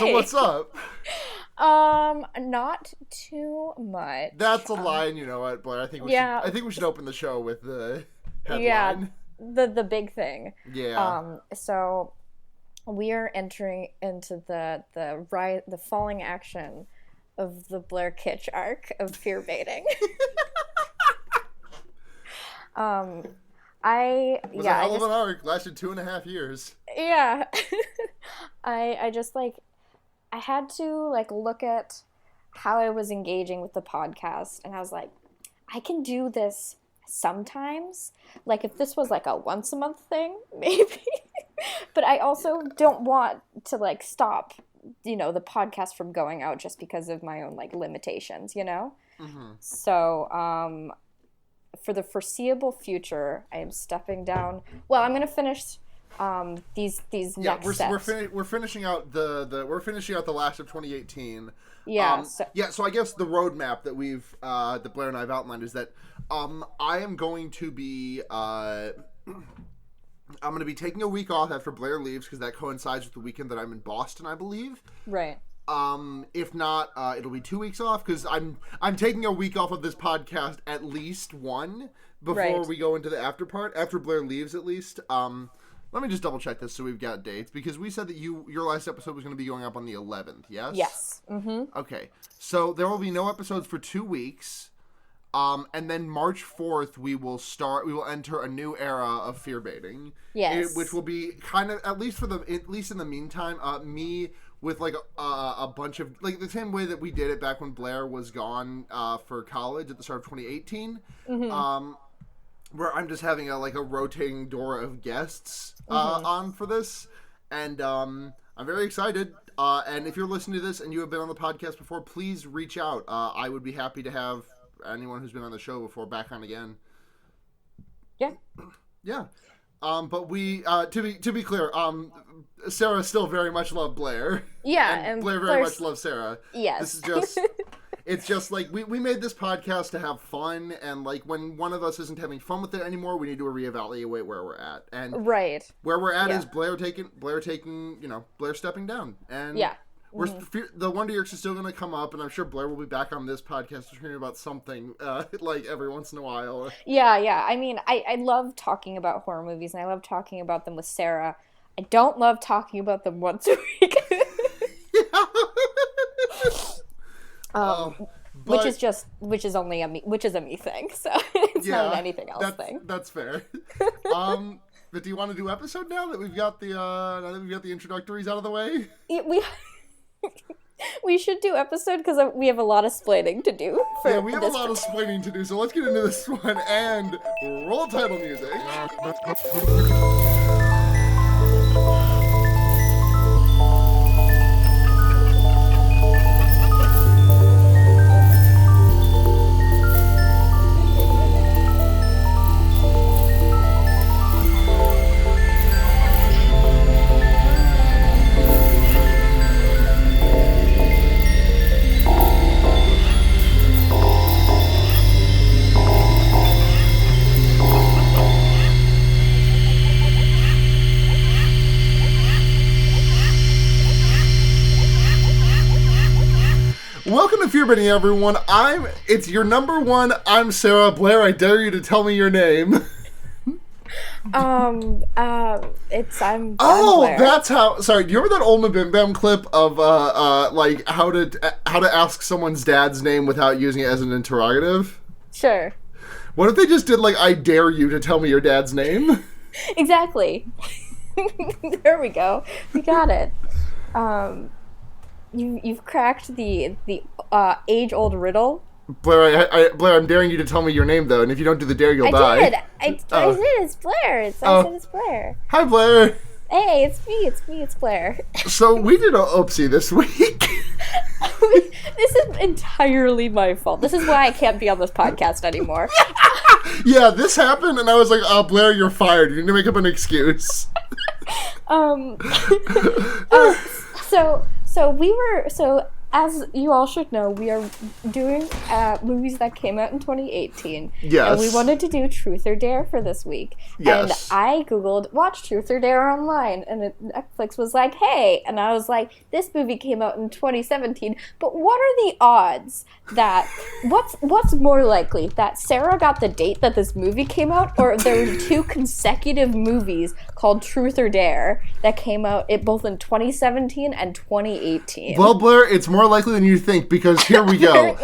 So what's up? Not too much. That's a line, you know what, Blair? I think we should open the show with the headline. Yeah, the big thing. Yeah. So we are entering into the falling action of the Blair Kitsch arc of fear baiting. It was a hell of an arc. Lasted 2.5 years. Yeah. I just I had to look at how I was engaging with the podcast, and I was like, I can do this sometimes. Like, if this was a once a month thing, maybe. But I also don't want to stop, the podcast from going out just because of my own limitations, Mm-hmm. So, for the foreseeable future, I am stepping down. Well, I'm going to finish these next steps. We're finishing out the last of 2018. Yeah. So I guess the roadmap that that Blair and I have outlined is that I am going to be I'm going to be taking a week off after Blair leaves, because that coincides with the weekend that I'm in Boston, I believe. Right. If not, it'll be 2 weeks off, because I'm taking a week off of this podcast, at least one, before we go into the after part. After Blair leaves, at least. Let me just double check this so we've got dates, because we said that your last episode was going to be going up on the 11th, yes? Yes. Mm-hmm. Okay. So there will be no episodes for 2 weeks. And then March 4th, we will enter a new era of fear baiting. Yes. Which will be kind of, at least in the meantime, me with a bunch of, the same way that we did it back when Blair was gone for college at the start of 2018. Mm-hmm. Where I'm just having a rotating door of guests on for this, and I'm very excited. And if you're listening to this and you have been on the podcast before, please reach out. I would be happy to have anyone who's been on the show before back on again. Yeah. Yeah. But we to be clear, Sarah still very much loved Blair. Yeah, and Blair very much loves Sarah. Yes. This is just. It's just we made this podcast to have fun, and when one of us isn't having fun with it anymore, we need to reevaluate where we're at. And right where we're at is Blair stepping down, and the Wonder Years is still going to come up, and I'm sure Blair will be back on this podcast to hear about something every once in a while. Yeah. I mean, I love talking about horror movies, and I love talking about them with Sarah. I don't love talking about them once a week. Which is only a me thing, so it's not an anything else thing. That's fair. But do you want to do episode now that we've got the introductories out of the way? We should do episode, because we have a lot of splaining to do. We have a lot of splaining to do, so let's get into this one and roll title music. Welcome to Fear Baiting, everyone. It's your number one. I'm Sarah. Blair, I dare you to tell me your name. I'm Blair. That's how. Sorry, do you remember that old Mabim Bam clip of how to ask someone's dad's name without using it as an interrogative? Sure. What if they just did I dare you to tell me your dad's name? Exactly. There we go. We got it. You've cracked the age-old riddle. Blair, I'm daring you to tell me your name, though, and if you don't do the dare, you'll die. I did. It's Blair. I said it's Blair. Hi, Blair. Hey, it's me. It's Blair. So we did a whoopsie this week. This is entirely my fault. This is why I can't be on this podcast anymore. Yeah, this happened, and I was like, Blair, you're fired. You need to make up an excuse. So as you all should know, we are doing movies that came out in 2018. Yes. And we wanted to do Truth or Dare for this week. Yes. And I Googled, watch Truth or Dare online. And Netflix was like, hey. And I was like, this movie came out in 2017. But what are the odds that, what's more likely? That Sarah got the date that this movie came out? Or there were 2 consecutive movies called Truth or Dare that came out both in 2017 and 2018. Well, Blair, it's more likely than you think, because here we go.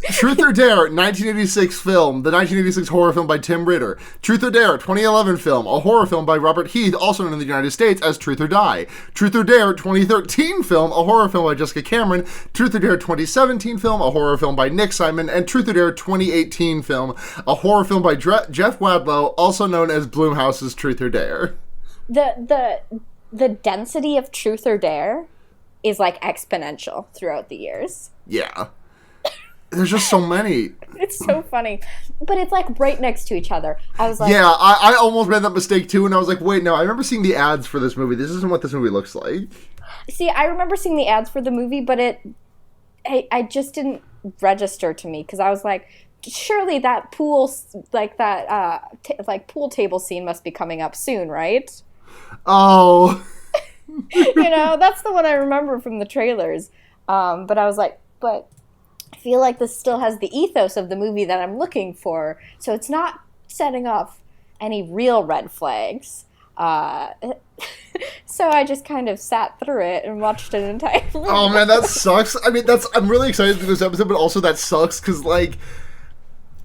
Truth or Dare, 1986 film, the 1986 horror film by Tim Ritter. Truth or Dare, 2011 film, a horror film by Robert Heath, also known in the United States as Truth or Die. Truth or Dare, 2013 film, a horror film by Jessica Cameron. Truth or Dare, 2017 film, a horror film by Nick Simon. And Truth or Dare, 2018 film, a horror film by Jeff Wadlow, also known as Blumhouse's Truth or Dare. The density of Truth or Dare is like exponential throughout the years. Yeah. There's just so many. It's so funny. But it's like right next to each other. I was like... Yeah, I almost made that mistake too, and I was like, wait, no, I remember seeing the ads for this movie. This isn't what this movie looks like. See, I remember seeing the ads for the movie, but I just didn't register to me, because I was like, surely that pool, like that, pool table scene must be coming up soon, right? Oh. That's the one I remember from the trailers. But I was like, but I feel like this still has the ethos of the movie that I'm looking for. So it's not setting off any real red flags. So I just kind of sat through it and watched an entire movie. Oh man, that sucks. I mean, I'm really excited to do this episode, but also that sucks because, like,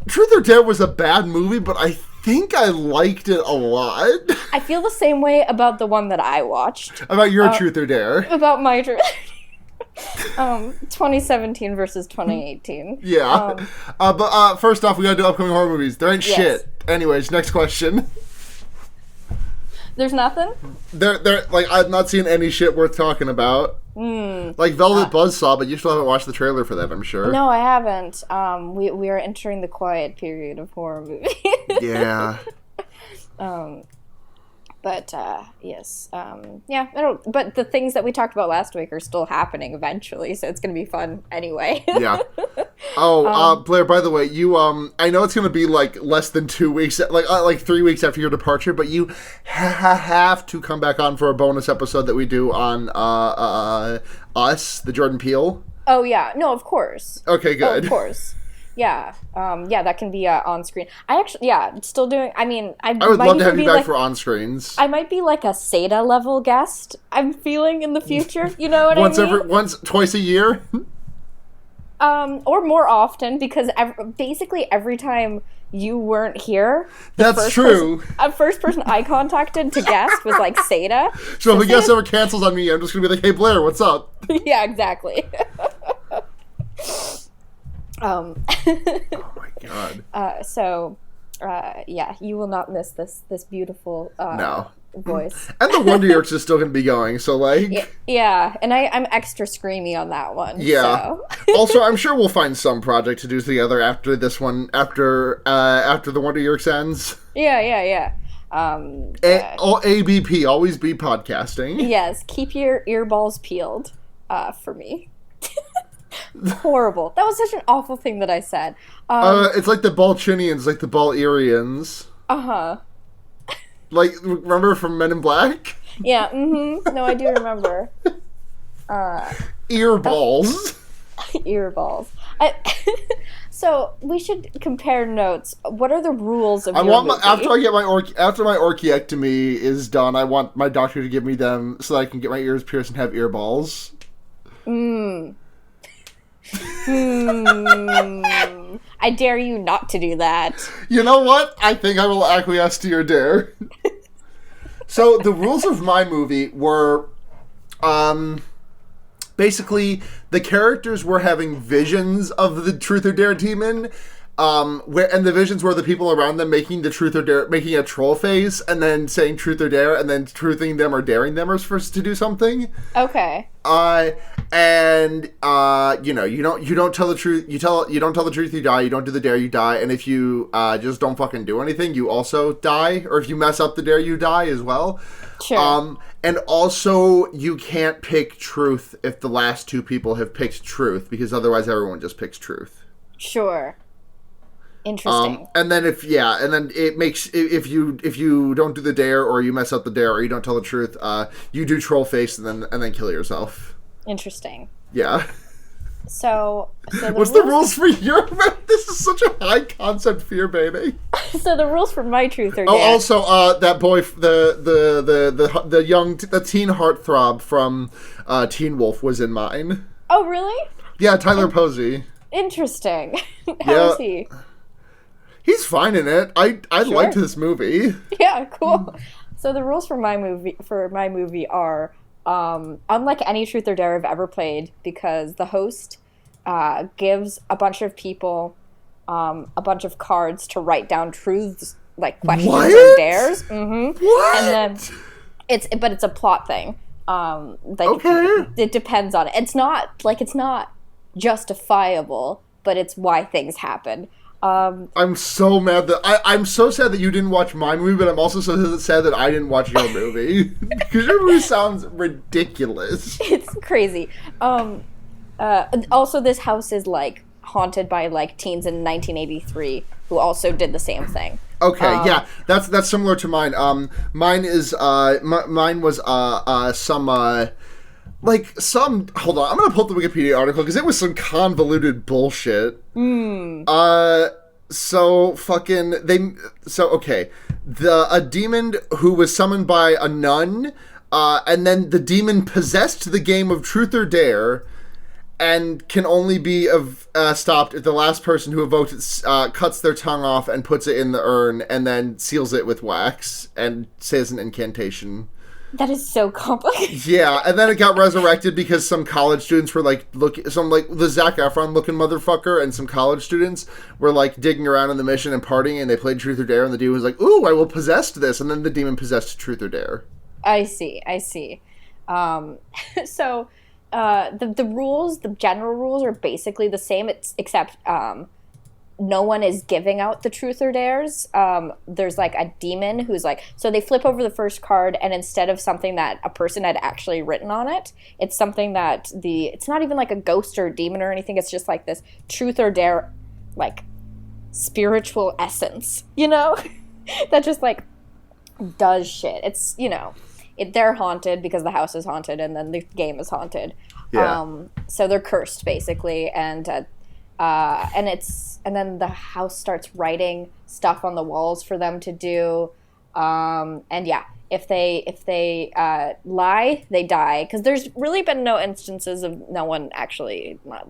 Truth or Dare was a bad movie, but I think I liked it a lot. I feel the same way about the one that I watched. About your Truth or Dare. About my Truth 2017 versus 2018. Yeah. But first off, we gotta do upcoming horror movies. There ain't shit. Anyways, next question. There's nothing? They're like, I've not seen any shit worth talking about. Like Velvet Buzzsaw, but you still haven't watched the trailer for that, I'm sure. No, I haven't. We are entering the quiet period of horror movies. Yeah. But yes, yeah. But the things that we talked about last week are still happening eventually, so it's gonna be fun anyway. Yeah. Oh, Blair. By the way, you I know it's gonna be like less than 2 weeks, like 3 weeks after your departure, but you have to come back on for a bonus episode that we do on Us, the Jordan Peele. Oh yeah, no, of course. Okay, good. Oh, of course. Yeah, that can be on screen. I actually, still doing. I mean, I would might love to have you back like, for on screens. I might be like a Seda level guest. I'm feeling in the future. You know what I mean? Twice a year. Or more often, because basically every time you weren't here, that's true. A first person I contacted to guest was like Seda. So if a guest ever cancels on me, I'm just gonna be like, "Hey Blair, what's up?" Yeah, exactly. Oh my god. Yeah, you will not miss this beautiful voice. And the Wonder Years is still going to be going, so like... Yeah, and I'm extra screamy on that one. Yeah. So. Also, I'm sure we'll find some project to do together after this one, after the Wonder Years ends. Yeah. ABP, always be podcasting. Yes, keep your earballs peeled for me. Horrible. That was such an awful thing that I said. It's like the Balchinians, like the Ball-Erians. Uh-huh. Like, remember from Men in Black? Yeah, No, I do remember. Earballs. Earballs. So, we should compare notes. What are the rules of your movie? After my orchiectomy is done, I want my doctor to give me them so that I can get my ears pierced and have earballs. I dare you not to do that. You know what? I think I will acquiesce to your dare. So the rules of my movie were, basically the characters were having visions of the Truth or Dare demon, and the visions were the people around them making the Truth or Dare, making a troll face, and then saying Truth or Dare, and then truthing them or daring them first to do something. Okay. You don't tell the truth. You don't tell the truth, you die. You don't do the dare, you die. And if you just don't fucking do anything, you also die. Or if you mess up the dare, you die as well. Sure. And also, you can't pick truth if the last two people have picked truth, because otherwise everyone just picks truth. Sure. Interesting. And then it makes, if you don't do the dare, or you mess up the dare, or you don't tell the truth, you do Trollface and then kill yourself. Interesting. Yeah. So what's the rules for your? This is such a high concept fear, baby. So the rules for my truth or dare. Oh, also, that boy, the teen heartthrob from Teen Wolf was in mine. Oh, really? Yeah, Tyler Posey. Are How is he? He's fine in it. I Sure. liked this movie. Yeah, cool. So the rules for my movie are unlike any truth or dare I've ever played, because the host gives a bunch of people a bunch of cards to write down truths, like questions or dares. Mm-hmm. What? And then it's a plot thing. Okay. It depends on it. It's not justifiable, but it's why things happen. I'm so mad that I'm so sad that you didn't watch my movie, but I'm also so sad that I didn't watch your movie, because your movie sounds ridiculous. It's crazy. Also, this house is like haunted by like teens in 1983 who also did the same thing. Okay, yeah, that's similar to mine. Mine was some hold on, I'm gonna pull up the Wikipedia article because it was some convoluted bullshit. A demon who was summoned by a nun, and then the demon possessed the game of Truth or Dare, and can only be stopped if the last person who evoked it cuts their tongue off and puts it in the urn, and then seals it with wax and says an incantation. That is so complicated. Yeah, and then it got resurrected because some college students were the Zac Efron looking motherfucker, and some college students were like digging around in the mission and partying, and they played Truth or Dare, and the dude was like, "Ooh, I will possess this," and then the demon possessed Truth or Dare. I see. So the rules, the general rules, are basically the same, except no one is giving out the truth or dares. There's like a demon who's like, so they flip over the first card, and instead of something that a person had actually written on it, it's something that it's not even like a ghost or a demon or anything. It's just like this truth or dare, like spiritual essence, that just like does shit. It's, they're haunted because the house is haunted, and then the game is haunted. Yeah. So they're cursed basically, and then the house starts writing stuff on the walls for them to do, and yeah, if they lie, they die, because there's really been no instances of no one actually not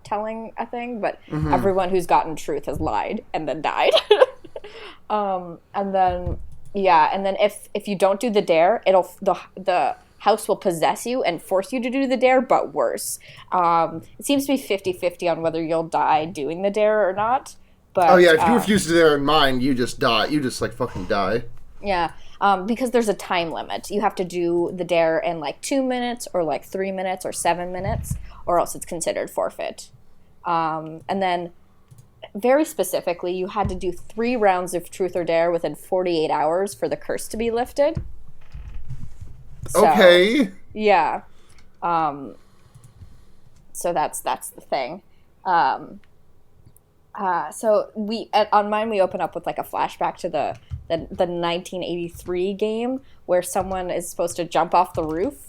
telling a thing, but everyone who's gotten truth has lied and then died. And then if you don't do the dare, the house will possess you and force you to do the dare, but worse. It seems to be 50-50 on whether you'll die doing the dare or not. But if you refuse to dare in mine, you just die. You just like fucking die. Yeah, because there's a time limit. You have to do the dare in like 2 minutes or like 3 minutes or 7 minutes, or else it's considered forfeit. And then very specifically, you had to do 3 rounds of truth or dare within 48 hours for the curse to be lifted. So, okay. Yeah. So that's the thing. So on mine we open up with like a flashback to the 1983 game where someone is supposed to jump off the roof.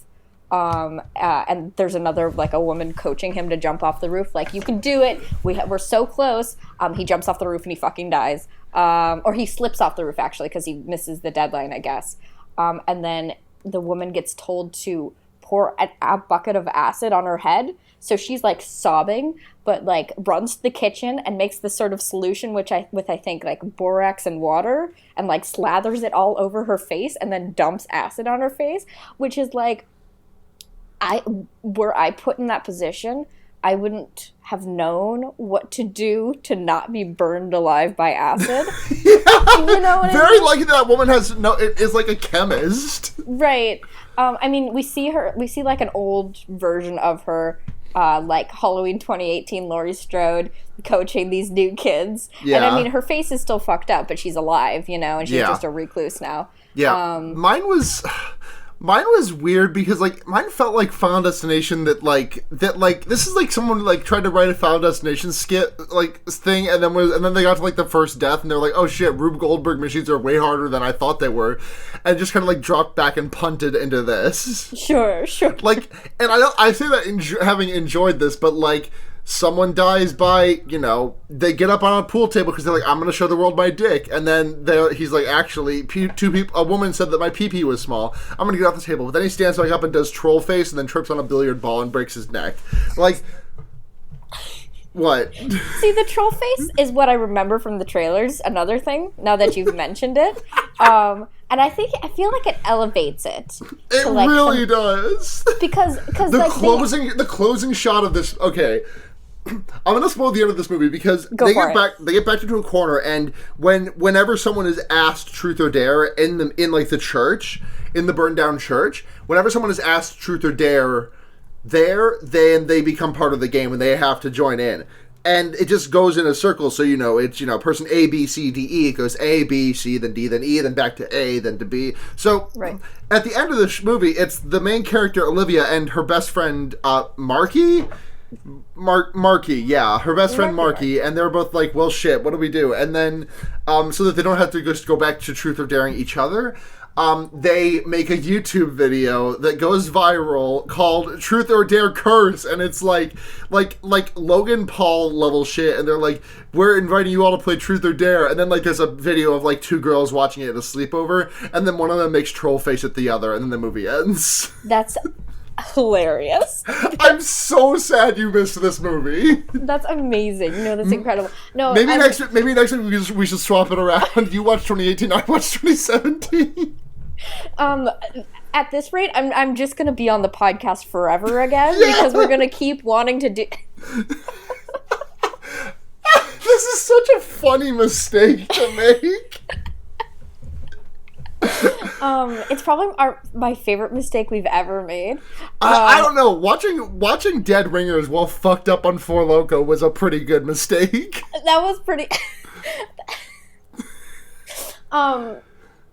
And there's another, like, a woman coaching him to jump off the roof. Like, you can do it. We're so close. He jumps off the roof and he fucking dies. Or he slips off the roof, actually, because he misses the deadline, I guess. And then the woman gets told to pour a bucket of acid on her head. So she's, like, sobbing, but, like, runs to the kitchen and makes this sort of solution, with I think, like, borax and water, and, like, slathers it all over her face and then dumps acid on her face, which is, like, were I put in that position, I wouldn't have known what to do to not be burned alive by acid. Yeah, you know what very I mean? lucky that woman is like a chemist. Right. I mean, we see like an old version of her, like Halloween 2018 Laurie Strode coaching these new kids. Yeah. And I mean, her face is still fucked up, but she's alive, and she's just a recluse now. Yeah. Mine was... Mine was weird because, like, mine felt like Final Destination this is like someone, like, tried to write a Final Destination skit, like, thing, and then they got to, like, the first death, and they're like, oh shit, Rube Goldberg machines are way harder than I thought they were, and just kind of, like, dropped back and punted into this. Sure. Like, and I say that having enjoyed this, but, like, someone dies by, they get up on a pool table because they're like, I'm going to show the world my dick. And then he's like, actually, a woman said that my pee-pee was small. I'm going to get off the table. But then he stands back up and does Trollface and then trips on a billiard ball and breaks his neck. Like, what? See, the Trollface is what I remember from the trailers. Another thing, now that you've mentioned it. And I feel like it elevates it. It really does. Because the closing shot of this, okay. I'm gonna spoil the end of this movie because they get back into a corner, and whenever someone is asked truth or dare in the church, in the burned down church, whenever someone is asked truth or dare then they become part of the game and they have to join in. And it just goes in a circle, so it's person A, B, C, D, E. It goes A, B, C, then D, then E, then back to A, then to B. So at the end of the movie, it's the main character Olivia and her best friend Marky. Marky, yeah, her best friend Marky, and they're both like, well, shit, what do we do? And then, so that they don't have to just go back to truth or daring each other, they make a YouTube video that goes viral called Truth or Dare Curse, and it's like Logan Paul level shit, and they're like, we're inviting you all to play Truth or Dare, and then like there's a video of like two girls watching it at a sleepover, and then one of them makes troll face at the other, and then the movie ends. That's hilarious. I'm so sad you missed this movie. That's amazing. No, that's incredible. No, maybe next week we should swap it around. You watch 2018, I watch 2017. At this rate, I'm just gonna be on the podcast forever again because we're gonna keep wanting to do. This is such a funny mistake to make. It's probably my favorite mistake we've ever made. I don't know. Watching Dead Ringers while fucked up on Four Loko was a pretty good mistake. That was pretty.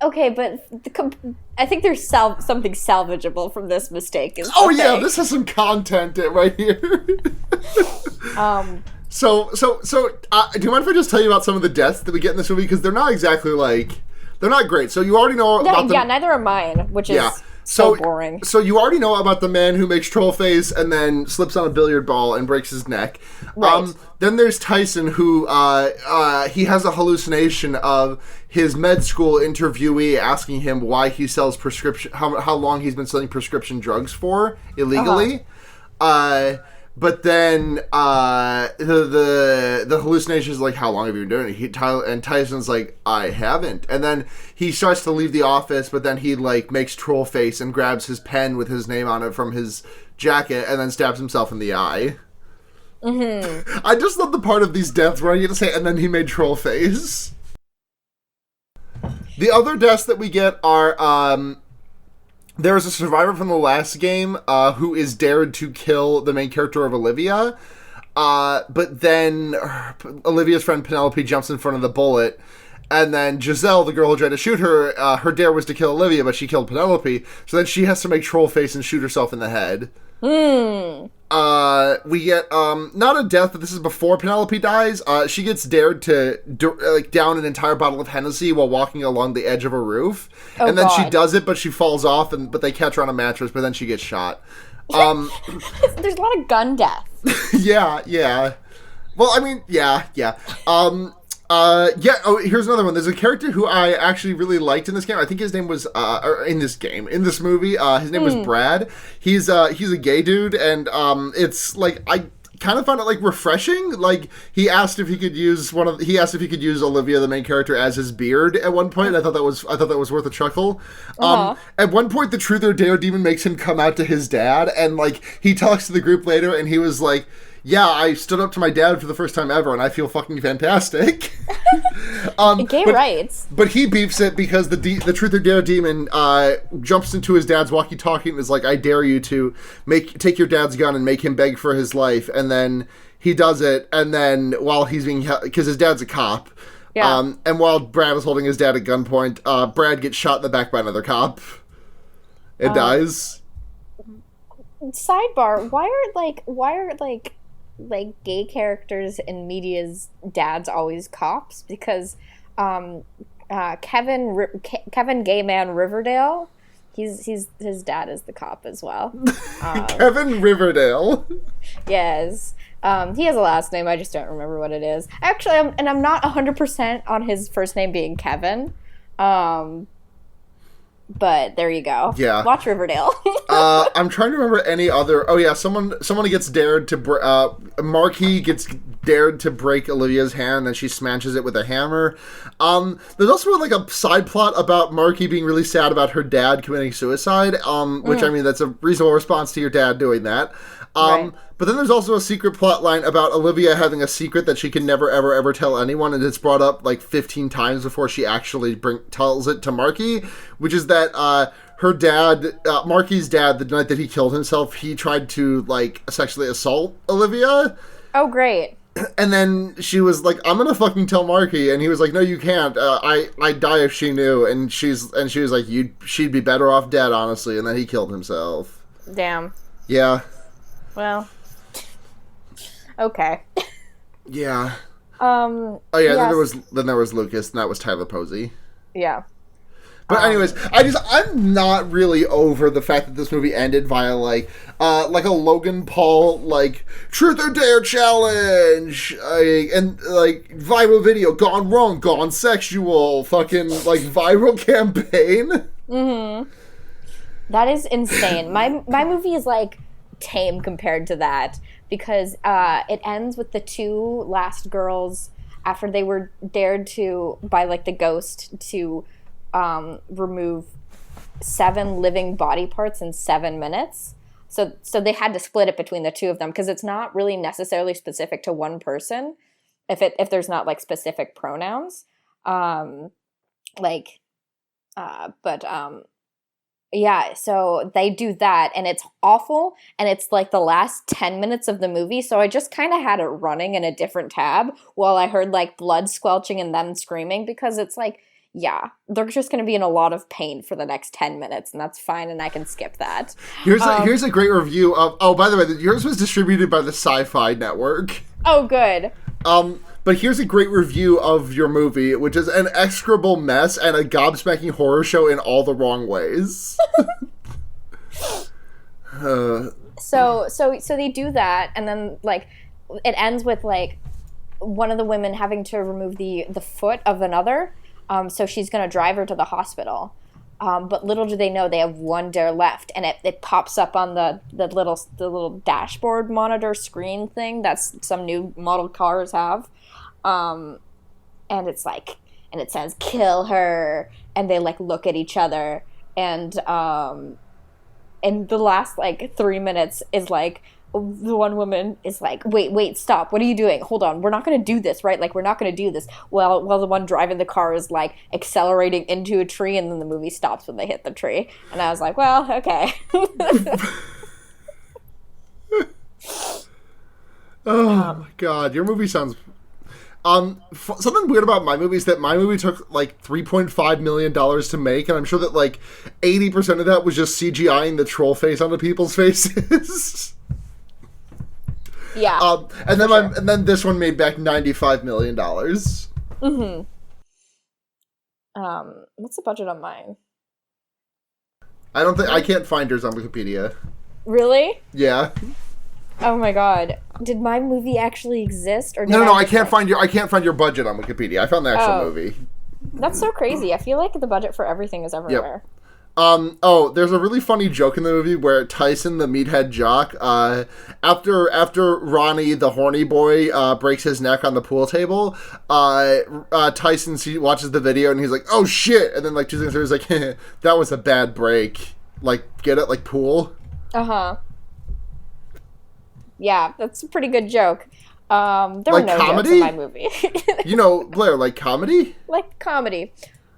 Okay, but I think there's something salvageable from this mistake. Yeah, this has some content right here. So, do you mind if I just tell you about some of the deaths that we get in this movie? Because they're not exactly like. They're not great. So you already know about Yeah, neither are mine, which is so boring. So you already know about the man who makes Trollface and then slips on a billiard ball and breaks his neck. Right. Then there's Tyson, who he has a hallucination of his med school interviewee asking him why he sells how long he's been selling prescription drugs for illegally. But then the hallucination is like, how long have you been doing it? And Tyson's like, I haven't. And then he starts to leave the office, but then he like makes Trollface and grabs his pen with his name on it from his jacket and then stabs himself in the eye. Mm-hmm. I just love the part of these deaths where I get to say, and then he made Trollface. The other deaths that we get are... there is a survivor from the last game who is dared to kill the main character of Olivia, but then Olivia's friend Penelope jumps in front of the bullet, and then Giselle, the girl who tried to shoot her, her dare was to kill Olivia, but she killed Penelope, so then she has to make Trollface and shoot herself in the head. We get, not a death, but this is before Penelope dies. She gets dared to, down an entire bottle of Hennessy while walking along the edge of a roof. And then she does it, but she falls off, but they catch her on a mattress, but then she gets shot. There's a lot of gun deaths. Yeah. Well, I mean, yeah. Here's another one. There's a character who I actually really liked in this game. I think his name was, in this movie, his name was Brad. He's a gay dude, and, it's, like, I kind of found it, like, refreshing. Like, he asked if he could use Olivia, the main character, as his beard at one point. I thought that was worth a chuckle. At one point, the Truth or Dare demon makes him come out to his dad, and, like, he talks to the group later, and he was like, yeah, I stood up to my dad for the first time ever, and I feel fucking fantastic. Gay rights. But he beefs it because the Truth or Dare demon jumps into his dad's walkie-talkie and is like, I dare you to take your dad's gun and make him beg for his life. And then he does it, and then while he's being... Because his dad's a cop. Yeah. And while Brad is holding his dad at gunpoint, Brad gets shot in the back by another cop. It dies. Sidebar: why are gay characters in media's dads always cops? Because Kevin Gay Man Riverdale, his dad is the cop as well. Kevin Riverdale. Yes. He has a last name, I just don't remember what it is. Actually, I'm not 100% on his first name being Kevin. But there you go. Yeah. Watch Riverdale. I'm trying to remember any other. Oh yeah, someone gets dared to. Marquis gets dared to break Olivia's hand, and she smashes it with a hammer. There's also like a side plot about Marquis being really sad about her dad committing suicide. Which I mean, that's a reasonable response to your dad doing that. Right. But then there's also a secret plot line about Olivia having a secret that she can never, ever, ever tell anyone, and it's brought up like 15 times before she actually tells it to Marquis, which is that her dad, Marquis' dad, the night that he killed himself, he tried to like sexually assault Olivia. Oh, great. And then she was like, "I'm gonna fucking tell Marquis," and he was like, "No, you can't. I'd die if she knew." And she was like, "She'd be better off dead, honestly." And then he killed himself. Damn. Yeah. Well. Okay. Yeah. Oh yeah. Yes. Then there was Lucas, and that was Tyler Posey. Yeah. But anyways, I'm not really over the fact that this movie ended via like a Logan Paul like truth or dare challenge, and like viral video gone wrong, gone sexual, fucking like viral campaign. Mm-hmm. That is insane. My movie is like tame compared to that, because it ends with the two last girls after they were dared to by like the ghost to remove 7 living body parts in 7 minutes. So they had to split it between the two of them, because it's not really necessarily specific to one person if there's not like specific pronouns. Yeah, so they do that, and it's awful, and it's like the last 10 minutes of the movie, so I just kind of had it running in a different tab while I heard like blood squelching and them screaming, because it's like, yeah, they're just going to be in a lot of pain for the next 10 minutes, and that's fine, and I can skip that. Here's a great review of... Oh, by the way, yours was distributed by the Sci-Fi Network. Oh, good. But here's a great review of your movie, which is an execrable mess and a gobsmacking horror show in all the wrong ways. So they do that, and then like it ends with like one of the women having to remove the foot of another. So she's gonna drive her to the hospital. But little do they know they have one dare left, and it pops up on the little dashboard monitor screen thing that's some new model cars have. And it's like, and it says kill her, and they like look at each other, and the last like 3 minutes is like the one woman is like, wait, stop, what are you doing, hold on, we're not gonna do this, right, like we're not gonna do this, while the one driving the car is like accelerating into a tree, and then the movie stops when they hit the tree, and I was like, well, okay. Oh my god, your movie sounds... something weird about my movie is that my movie took like $3.5 million to make, and I'm sure that like 80% of that was just CGIing the troll face onto people's faces. Yeah. And then this one made back $95 million. Mm-hmm. What's the budget on mine? I can't find yours on Wikipedia. Really? Yeah. Oh my god. Did my movie actually exist, or No, I can't find your budget on Wikipedia. I found the actual movie. That's so crazy. I feel like the budget for everything is everywhere. Yep. There's a really funny joke in the movie where Tyson, the meathead jock, after Ronnie, the horny boy, breaks his neck on the pool table, Tyson watches the video and he's like, "Oh shit!" And then like 2 seconds later, he's like, "That was a bad break." Like, get it? Like pool. Yeah, that's a pretty good joke. There were like no comedy? jokes in my movie. Blair, like comedy? Like comedy.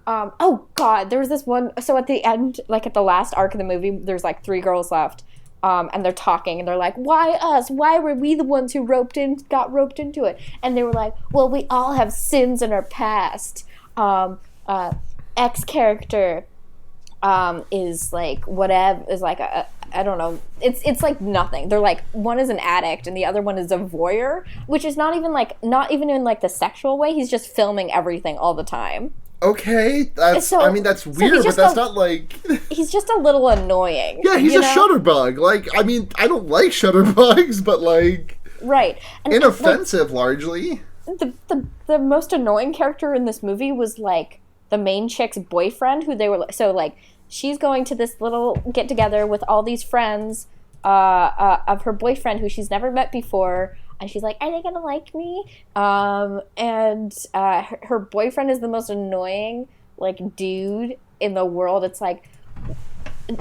Oh god, there was this one, so at the end, like at the last arc of the movie, there's like 3 girls left, and they're talking, and they're like, why us? Why were we the ones who got roped into it? And they were like, well, we all have sins in our past. X character is like whatever is like I don't know. It's like nothing. They're like one is an addict and the other one is a voyeur, which is not even in like the sexual way. He's just filming everything all the time. Okay, that's weird, but that's not like he's just a little annoying. Yeah, he's a shutterbug. Like, I mean, I don't like shutterbugs, but like right, and inoffensive largely. The most annoying character in this movie was like the main chick's boyfriend, who they were so like she's going to this little get together with all these friends of her boyfriend who she's never met before. And she's like, are they going to like me? And her boyfriend is the most annoying, like, dude in the world. It's like,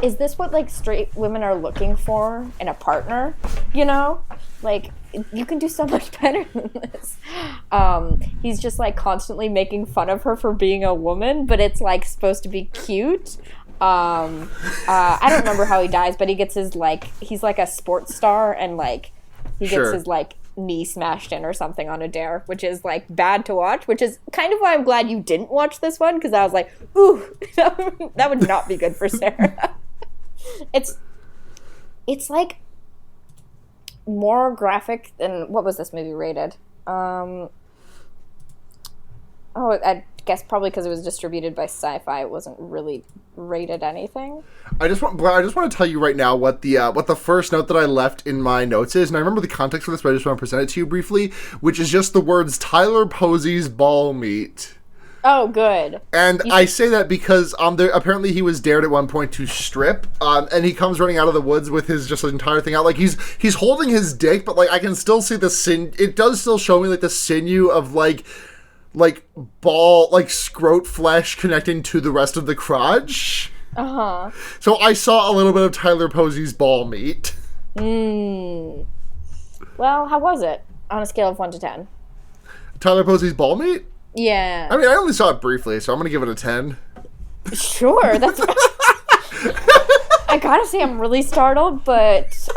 is this what, like, straight women are looking for in a partner? You know? Like, you can do so much better than this. He's just, like, constantly making fun of her for being a woman, but it's, like, supposed to be cute. I don't remember how he dies, but he gets his, like, he's, like, a sports star, and, like, he gets his, like, knee smashed in or something on a dare, which is like bad to watch, which is kind of why I'm glad you didn't watch this one, because I was like, ooh, that would not be good for Sarah. It's like more graphic than what was this movie rated? I guess probably because it was distributed by Sci-Fi, it wasn't really rated anything. I just want to tell you right now what the first note that I left in my notes is, and I remember the context for this, but I just want to present it to you briefly, which is just the words Tyler Posey's ball meat. Oh, good. And I say that because apparently he was dared at one point to strip, and he comes running out of the woods with his just entire thing out. Like he's holding his dick, but like I can still see the sin. It does still show me like the sinew of like ball, like scrot flesh connecting to the rest of the crotch. Uh-huh. So I saw a little bit of Tyler Posey's ball meat. Well, how was it on a scale of 1 to 10? Tyler Posey's ball meat? Yeah. I mean, I only saw it briefly, so I'm gonna give it a 10. Sure, that's I gotta say I'm really startled, but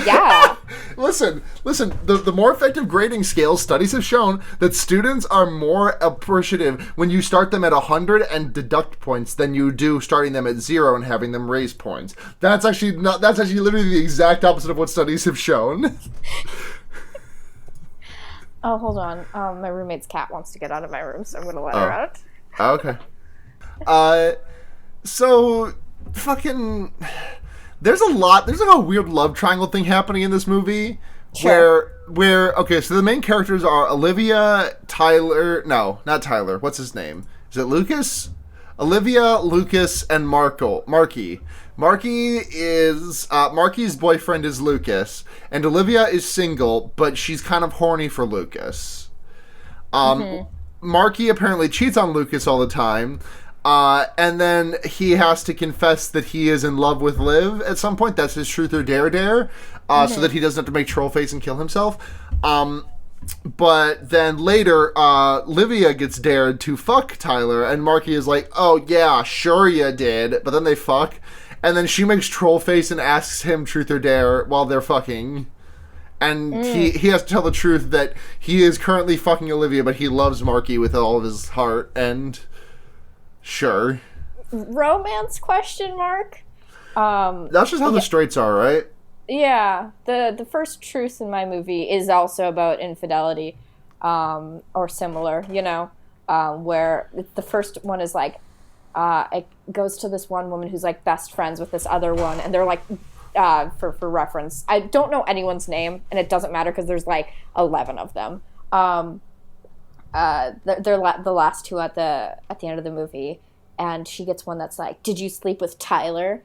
yeah. Listen, the more effective grading scales, studies have shown that students are more appreciative when you start them at 100 and deduct points than you do starting them at 0 and having them raise points. That's actually literally the exact opposite of what studies have shown. Oh, hold on. My roommate's cat wants to get out of my room, so I'm gonna let her out. Okay. So fucking there's like a weird love triangle thing happening in this movie. Sure. Where okay, so the main characters are Olivia, Tyler, no, not Tyler, what's his name? Is it Lucas? Olivia, Lucas, and Marky. Marky's boyfriend is Lucas, and Olivia is single, but she's kind of horny for Lucas. Marky apparently cheats on Lucas all the time. And then he has to confess that he is in love with Liv at some point. That's his truth or dare. So that he doesn't have to make Trollface and kill himself. But then later, Livia gets dared to fuck Tyler, and Marky is like, oh yeah, sure you did. But then they fuck, and then she makes Trollface and asks him truth or dare while they're fucking. And he has to tell the truth that he is currently fucking Olivia, but he loves Marky with all of his heart, and... Sure. Romance question mark? That's just how the straights are, right? Yeah. The first truth in my movie is also about infidelity, or similar, you know, where the first one is like, it goes to this one woman who's like best friends with this other one, and they're like, for reference, I don't know anyone's name, and it doesn't matter because there's like 11 of them. They're the last two at the end of the movie, and she gets one that's like, did you sleep with Tyler,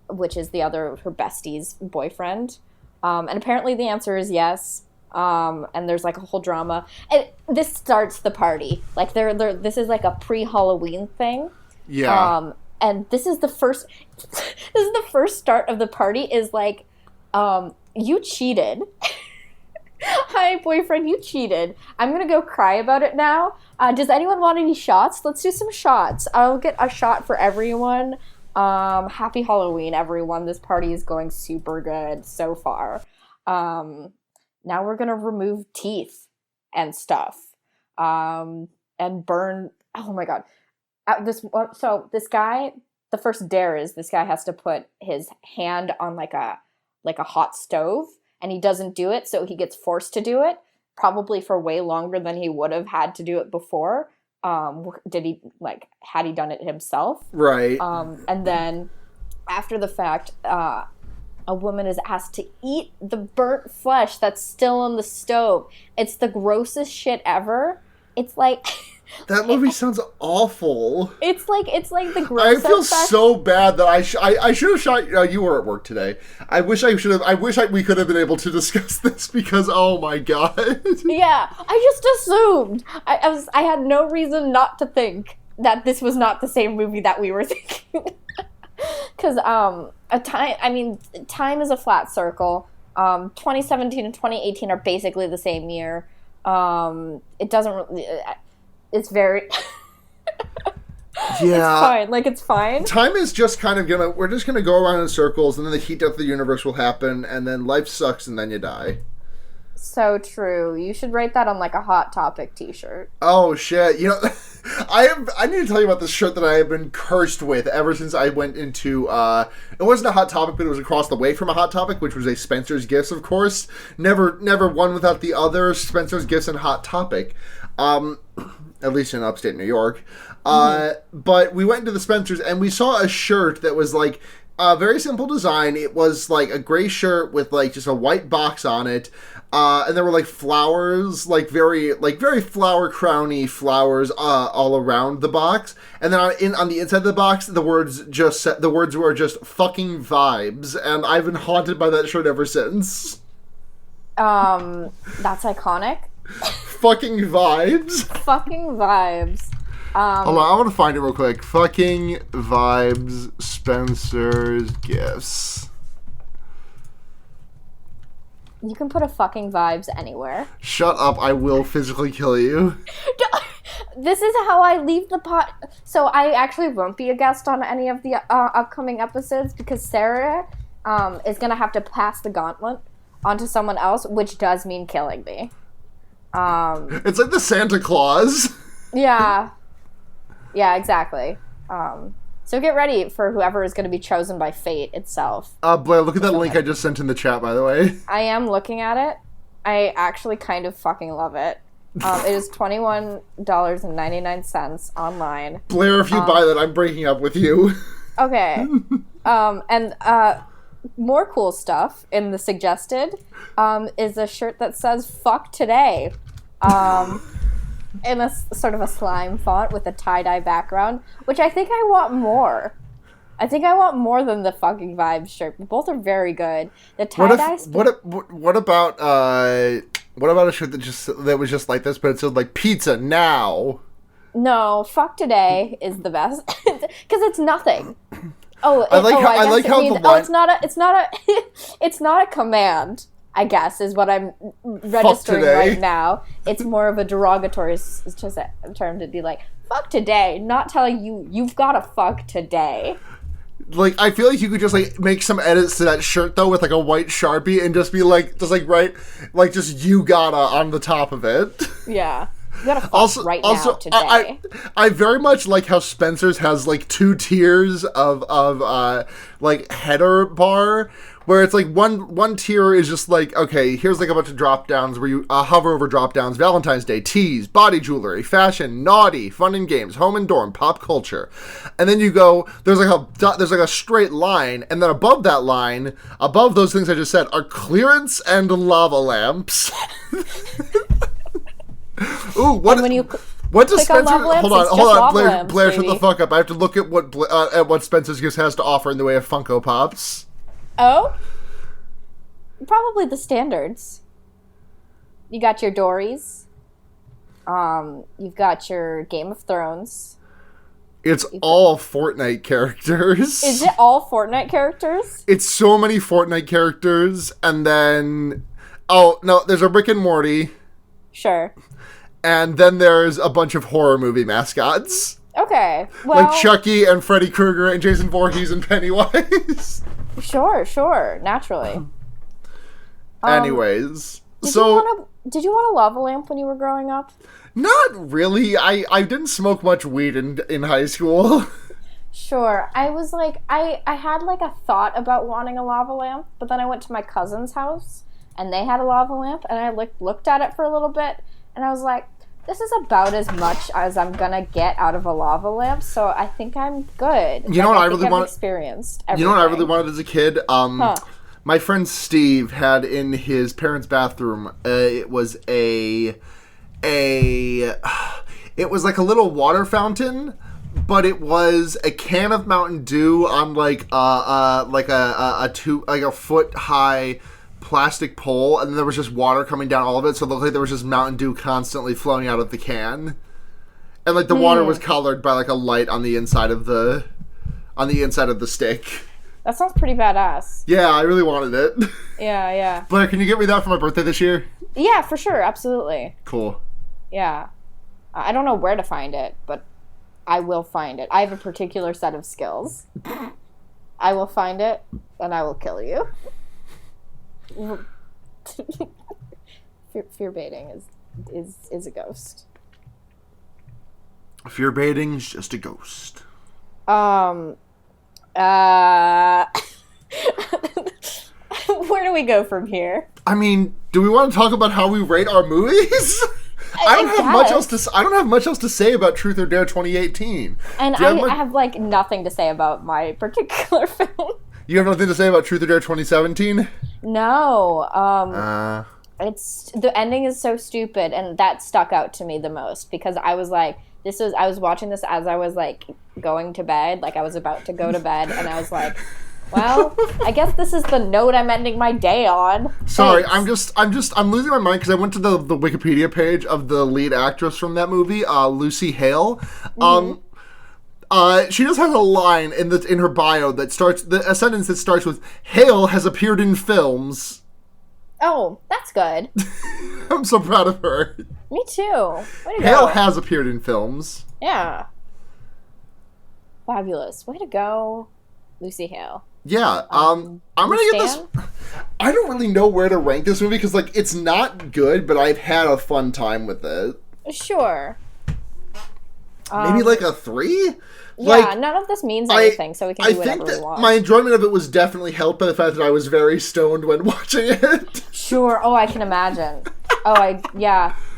which is her bestie's boyfriend, and apparently the answer is yes, and there's like a whole drama, and this starts the party, like this is like a pre-Halloween thing, and this is the first start of the party is like, you cheated. Hi, boyfriend, you cheated. I'm gonna go cry about it now. Does anyone want any shots? Let's do some shots. I'll get a shot for everyone. Happy Halloween, everyone. This party is going super good so far. Now we're gonna remove teeth and stuff. And burn... Oh my god. this guy, the first dare is this guy has to put his hand on like a hot stove, and he doesn't do it, so he gets forced to do it, probably for way longer than he would have had to do it before. Had he done it himself? Right. And then after the fact, a woman is asked to eat the burnt flesh that's still on the stove. It's the grossest shit ever. It's like that movie sounds awful. It's like the gross. I feel so bad that I should have shot. You were at work today. I wish we could have been able to discuss this because oh my god. Yeah, I just assumed. I had no reason not to think that this was not the same movie that we were thinking. Because time is a flat circle. 2017 and 2018 are basically the same year. It doesn't really... It's very... Yeah. It's fine. Time is just kind of we're just gonna go around in circles, and then the heat death of the universe will happen, and then life sucks, and then you die. So true. You should write that on like a Hot Topic t-shirt. Oh shit. I need to tell you about this shirt that I have been cursed with ever since I went into it wasn't a Hot Topic, but it was across the way from a Hot Topic, which was a Spencer's Gifts, of course. Never one without the other. Spencer's Gifts and Hot Topic. At least in upstate New York. But we went into the Spencer's and we saw a shirt that was like a very simple design. It was like a gray shirt with like just a white box on it. And there were like flowers, like very flower crowny flowers all around the box. And then on the inside of the box, the words were just fucking vibes. And I've been haunted by that shirt ever since. That's iconic. Fucking vibes. Fucking vibes. Hold on, I want to find it real quick. Fucking vibes, Spencer's Gifts. You can put a fucking vibes anywhere. Shut up, I will physically kill you. This is how I leave the pot. So I actually won't be a guest on any of the upcoming episodes because Sarah is going to have to pass the gauntlet onto someone else, which does mean killing me. It's like the Santa Claus. Yeah. Yeah, exactly. So get ready for whoever is going to be chosen by fate itself. Blair, look at that link I just sent in the chat, by the way. I am looking at it. I actually kind of fucking love it. It is $21.99 online. Blair, if you buy that, I'm breaking up with you. Okay. And more cool stuff in the suggested is a shirt that says "Fuck Today." In a sort of a slime font with a tie-dye background, which I think I want more. I think I want more than the fucking vibes shirt. Both are very good. The tie-dye what about a shirt that was just like this, but it said like pizza now? No, fuck today is the best because it's nothing. It's not a command. I guess is what I'm registering right now. It's more of a derogatory term to be like, fuck today, not telling you you've got to fuck today. Like, I feel like you could just, like, make some edits to that shirt, though, with, like, a white Sharpie and just be, like, write, like, just you gotta on the top of it. Yeah. You gotta fuck now today. I very much like how Spencer's has, like, 2 tiers of like, header bar, where it's like one tier is just like, okay, here's like a bunch of drop downs where you hover over drop downs: Valentine's Day, teas, body jewelry, fashion, naughty, fun and games, home and dorm, pop culture. And then you go, there's like a straight line, and then above that line, above those things I just said, are clearance and lava lamps. Ooh, what does Spencer? Hold on, Blair, shut the fuck up. I have to look at what Spencer's Gifts has to offer in the way of Funko Pops. Oh? Probably the standards. You got your Dories. You've got your Game of Thrones. It's all Fortnite characters. Is it all Fortnite characters? It's so many Fortnite characters, and then... Oh, no, there's a Rick and Morty. Sure. And then there's a bunch of horror movie mascots. Okay, well... Like Chucky and Freddy Krueger and Jason Voorhees and Pennywise. Sure, naturally. Anyways. Did you want a lava lamp when you were growing up? Not really. I didn't smoke much weed in high school. Sure. I was like, I had like a thought about wanting a lava lamp, but then I went to my cousin's house and they had a lava lamp, and I looked at it for a little bit, and I was like, this is about as much as I'm gonna get out of a lava lamp, so I think I'm good. You know what I really wanted? Experienced everything. You know what I really wanted as a kid? My friend Steve had in his parents' bathroom. It was it was like a little water fountain, but it was a can of Mountain Dew on like a foot high plastic pole, and then there was just water coming down all of it, so it looked like there was just Mountain Dew constantly flowing out of the can, and like the water was colored by like a light on the inside of the stick. That sounds pretty badass. Yeah, I really wanted it. Yeah. Blair, can you get me that for my birthday this year? Yeah, for sure, absolutely. Cool. Yeah. I don't know where to find it, but I will find it. I have a particular set of skills. I will find it, and I will kill you. Fear baiting is a ghost. Fear baiting's just a ghost. Where do we go from here? I mean, do we want to talk about how we rate our movies? I don't have much else to say about Truth or Dare 2018. And I have like nothing to say about my particular film. You have nothing to say about Truth or Dare 2017? No. It's the ending is so stupid, and that stuck out to me the most because I was like, I was watching this as I was like going to bed, like I was about to go to bed, and I was like, well, I guess this is the note I'm ending my day on. Sorry, I'm losing my mind because I went to the Wikipedia page of the lead actress from that movie, Lucy Hale. She just has a line in her bio that starts a sentence that starts with "Hale has appeared in films." Oh, that's good. I'm so proud of her. Me too. Way to Hale go. has appeared in films. Yeah. Fabulous. Way to go, Lucy Hale. Yeah. I'm gonna give this. I don't really know where to rank this movie because like it's not good, but I've had a fun time with it. Sure. Maybe like a 3? Yeah, none of this means anything, so we can do whatever we want. My enjoyment of it was definitely helped by the fact that I was very stoned when watching it. Sure. Oh, I can imagine. And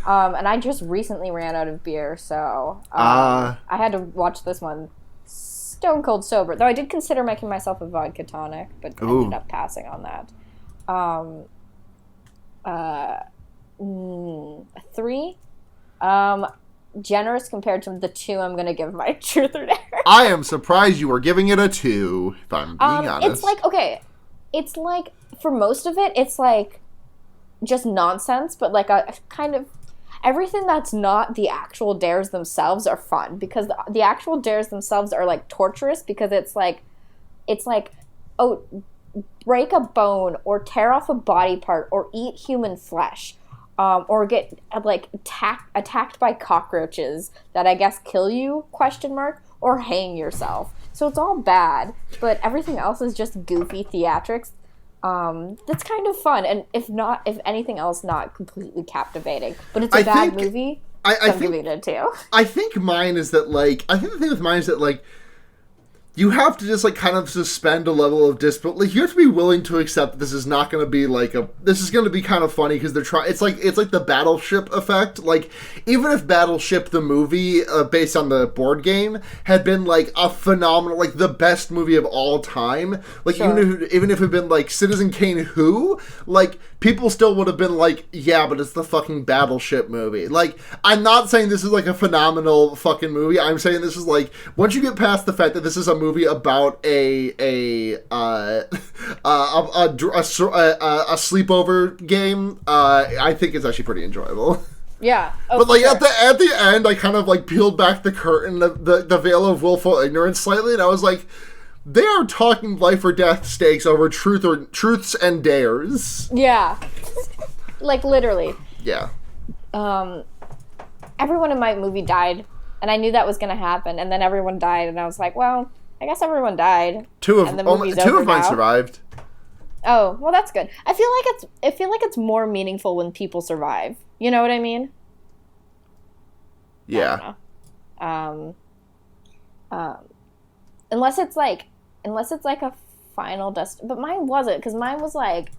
I just recently ran out of beer, so I had to watch this one stone cold sober. Though I did consider making myself a vodka tonic, but I ended up passing on that. 3. Generous compared to the 2 I'm going to give my Truth or Dare. I am surprised you are giving it a 2, if I'm being honest. It's like, okay, it's like, for most of it, it's like just nonsense, but like a kind of, everything that's not the actual dares themselves are fun, because the actual dares themselves are like torturous, because it's like, oh, break a bone, or tear off a body part, or eat human flesh. Or get like attacked by cockroaches that I guess kill you, ? Or hang yourself. So it's all bad, but everything else is just goofy theatrics. That's kind of fun, and if anything else, not completely captivating. But it's a bad movie. I'm giving it a 2. I think mine is that I think the thing with mine is that you have to just kind of suspend a level of disbelief. You have to be willing to accept that this is not going to be this is going to be kind of funny because they're trying. It's like the Battleship effect. Even if Battleship the movie, based on the board game, had been a phenomenal, the best movie of all time, sure. even if it had been Citizen Kane, who people still would have been yeah, but it's the fucking Battleship movie. I'm not saying this is a phenomenal fucking movie. I'm saying this is once you get past the fact that this is a movie about a sleepover game, I think it's actually pretty enjoyable. Yeah. But sure. at the end, I kind of peeled back the curtain, the veil of willful ignorance slightly, and I was like, they are talking life or death stakes over truths and dares. Yeah. Literally. Yeah. Everyone in my movie died, and I knew that was going to happen, and then everyone died, and I was like, well, I guess everyone died. Two of mine survived. Oh, well, that's good. I feel like it's more meaningful when people survive. You know what I mean? Yeah. I don't know. Um, unless it's like a final but mine wasn't, because mine was like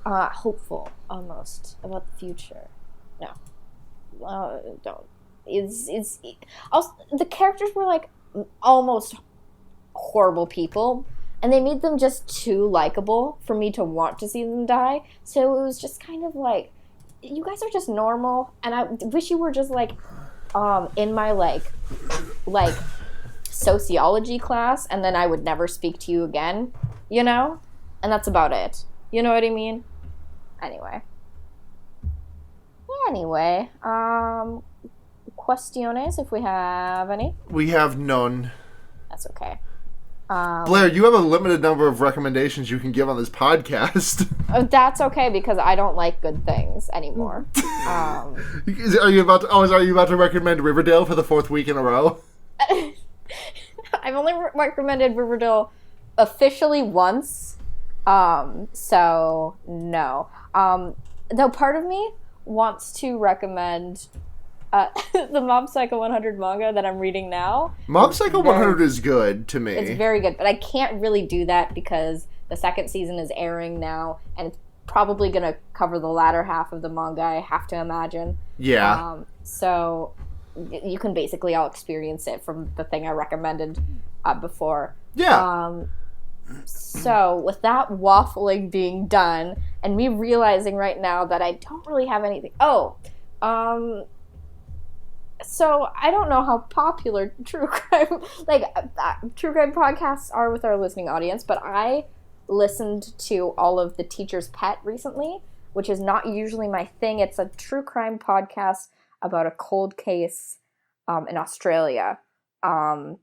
hopeful almost about the future. No, don't. It's also, the characters were like almost horrible people, and they made them just too likable for me to want to see them die. So it was just kind of like, you guys are just normal, and I wish you were just like in my like sociology class, and then I would never speak to you again, you know? And that's about it. You know what I mean? Anyway, questiones, if we have any. We have none. That's okay. Blair, you have a limited number of recommendations you can give on this podcast. That's okay, because I don't like good things anymore. Are you about to recommend Riverdale for the 4th week in a row? I've only recommended Riverdale officially once, so no. Though part of me wants to recommend the Mob Psycho 100 manga that I'm reading now. Mob Psycho 100 is good to me. It's very good, but I can't really do that because the 2nd season is airing now, and it's probably going to cover the latter half of the manga, I have to imagine. Yeah. So you can basically all experience it from the thing I recommended before. Yeah. So with that waffling being done, and me realizing right now that I don't really have anything. So I don't know how popular true crime podcasts are with our listening audience, but I listened to all of The Teacher's Pet recently, which is not usually my thing. It's a true crime podcast about a cold case in Australia. And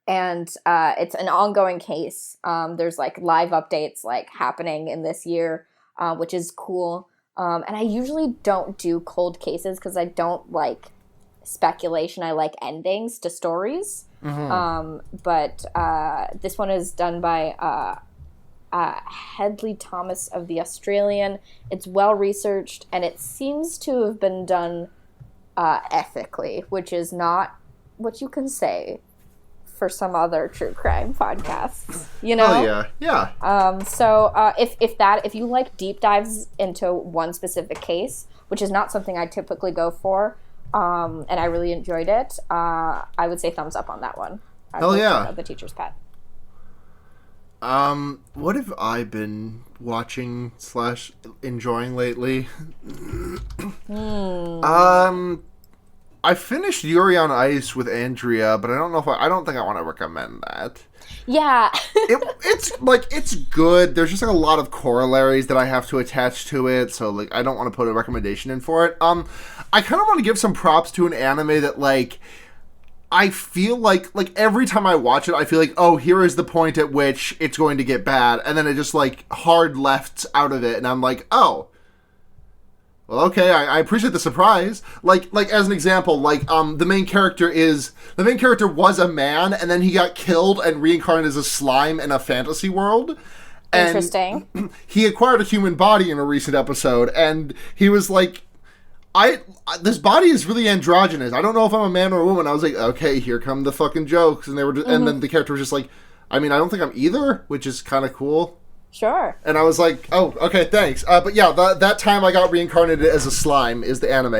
it's an ongoing case. There's like live updates like happening in this year, which is cool. And I usually don't do cold cases because I don't like speculation. I like endings to stories. Mm-hmm. But this one is done by Hedley Thomas of The Australian. It's well researched, and it seems to have been done ethically, which is not what you can say for some other true crime podcasts, you know? Oh yeah. So if you like deep dives into one specific case, which is not something I typically go for, and I really enjoyed it, I would say thumbs up on that one. Hell yeah. The Teacher's Pet. What have I been watching / enjoying lately? I finished Yuri on Ice with Andrea, but I don't think I want to recommend that. Yeah. It's good. There's just like a lot of corollaries that I have to attach to it, so like I don't want to put a recommendation in for it. I kind of want to give some props to an anime that like I feel like every time I watch it, I feel like, oh, here is the point at which it's going to get bad, and then it just like hard lefts out of it, and I'm like, oh. Well, okay, I appreciate the surprise. Like as an example, the main character was a man, and then he got killed and reincarnated as a slime in a fantasy world. And interesting. He acquired a human body in a recent episode, and he was like, this body is really androgynous. I don't know if I'm a man or a woman. I was like, okay, here come the fucking jokes, and they were, and then the character was just like, I mean, I don't think I'm either, which is kind of cool. Sure. And I was like, oh, okay, thanks. But yeah, that time I got reincarnated as a slime is the anime.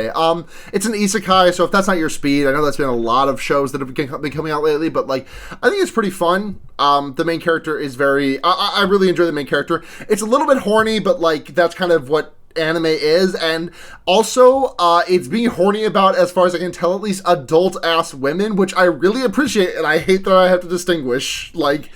It's an isekai, so if that's not your speed, I know that's been a lot of shows that have been coming out lately, but like, I think it's pretty fun. The main character is I really enjoy the main character. It's a little bit horny, but like, that's kind of what anime is, and also it's being horny about, as far as I can tell, at least adult ass women, which I really appreciate, and I hate that I have to distinguish. Like,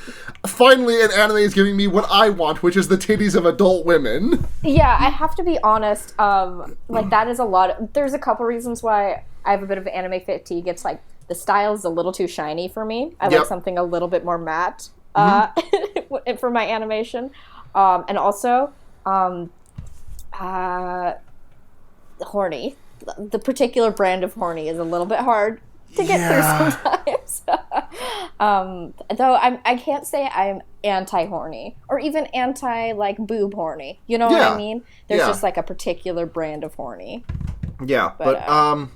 finally an anime is giving me what I want, which is the titties of adult women. Yeah, I have to be honest, like that is a lot. There's a couple reasons why I have a bit of anime fatigue. It's like the style is a little too shiny for me. I like something a little bit more matte for my animation, and also horny. The particular brand of horny is a little bit hard to get through sometimes. Though I can't say I'm anti-horny or even anti like boob horny. You know what I mean? There's just like a particular brand of horny. Yeah, but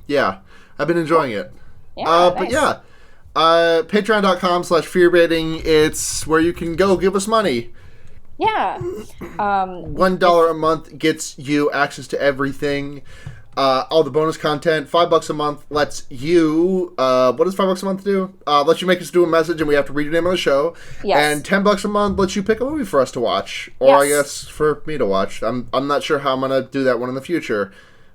yeah, I've been enjoying it. Yeah, nice. But yeah, patreon.com/fearbaiting. It's where you can go give us money. Yeah. $1 a month gets you access to everything. All the bonus content. $5 a month lets you, what does $5 a month do? Lets you make us do a message and we have to read your name on the show. Yes. And $10 a month lets you pick a movie for us to watch. Or I guess for me to watch. I'm not sure how I'm going to do that one in the future.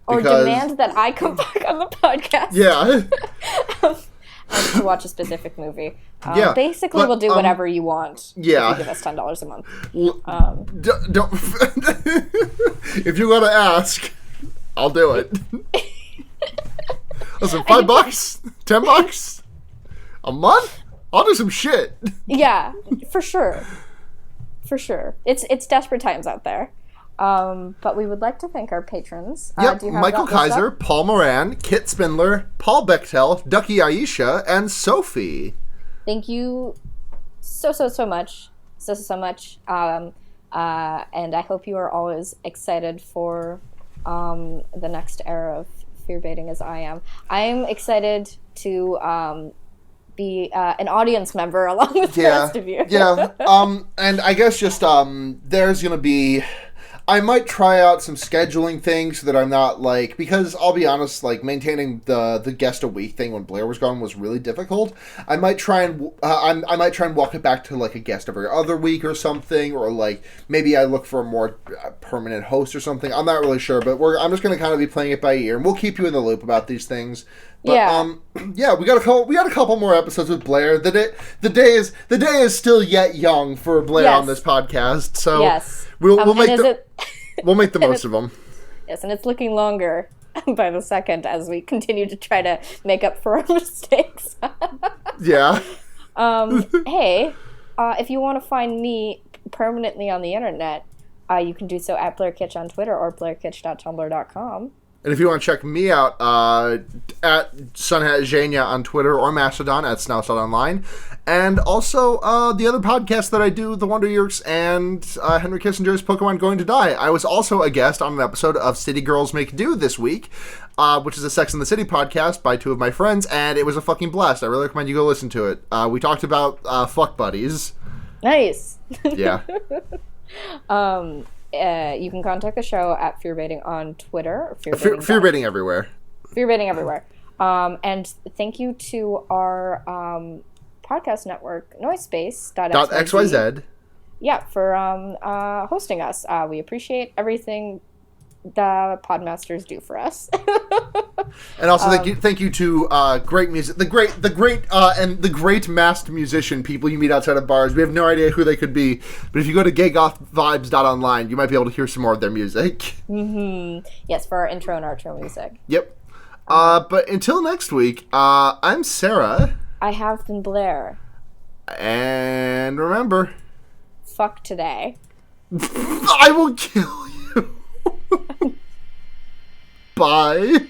Or demand that I come back on the podcast. Yeah. And to watch a specific movie. Yeah. Basically, we'll do whatever you want. Yeah. If you give us $10 a month. Don't. If you want to ask, I'll do it. Listen, $5, $10 a month. I'll do some shit. Yeah, for sure. For sure, it's desperate times out there. But we would like to thank our patrons. Yep, Michael Kaiser, Paul Moran, Kit Spindler, Paul Bechtel, Ducky Aisha, and Sophie. Thank you so much. So much. And I hope you are always excited for the next era of fear baiting as I am. I am excited to be an audience member along with the rest of you. Yeah. And I guess just there's gonna be. I might try out some scheduling things so that I'm not like, because I'll be honest, like maintaining the guest a week thing when Blair was gone was really difficult. I might try and I might try and walk it back to like a guest every other week or something, or like maybe I look for a more permanent host or something. I'm not really sure, but I'm just gonna kind of be playing it by ear, and we'll keep you in the loop about these things. But, yeah, we got a couple more episodes with Blair. The day is still yet young for Blair on this podcast, so we'll make the most of them. Yes, and it's looking longer by the second as we continue to try to make up for our mistakes. Yeah. Hey, if you want to find me permanently on the internet, you can do so at Blair Kitsch on Twitter or blairkitsch.tumblr.com. And if you want to check me out, at SunhatZhenya on Twitter or Mastodon at Snouse.online. And also the other podcast that I do, The Wonder Years and Henry Kissinger's Pokemon Going to Die. I was also a guest on an episode of City Girls Make Do this week, which is a Sex and the City podcast by two of my friends, and it was a fucking blast. I really recommend you go listen to it. We talked about fuck buddies. Nice. Yeah. You can contact the show at Fearbaiting on Twitter. Fearbaiting everywhere. Fearbaiting everywhere. And thank you to our podcast network, Noisepace.xyz. Yeah, for hosting us. We appreciate everything the Podmasters do for us. And also thank you to great music, the great masked musician people you meet outside of bars. We have no idea who they could be, but if you go to gaygothvibes.online, you might be able to hear some more of their music. Mm-hmm. Yes, for our intro and outro music. Yep. But until next week, I'm Sarah. I have been Blair. And remember, fuck today. I will kill you. Bye.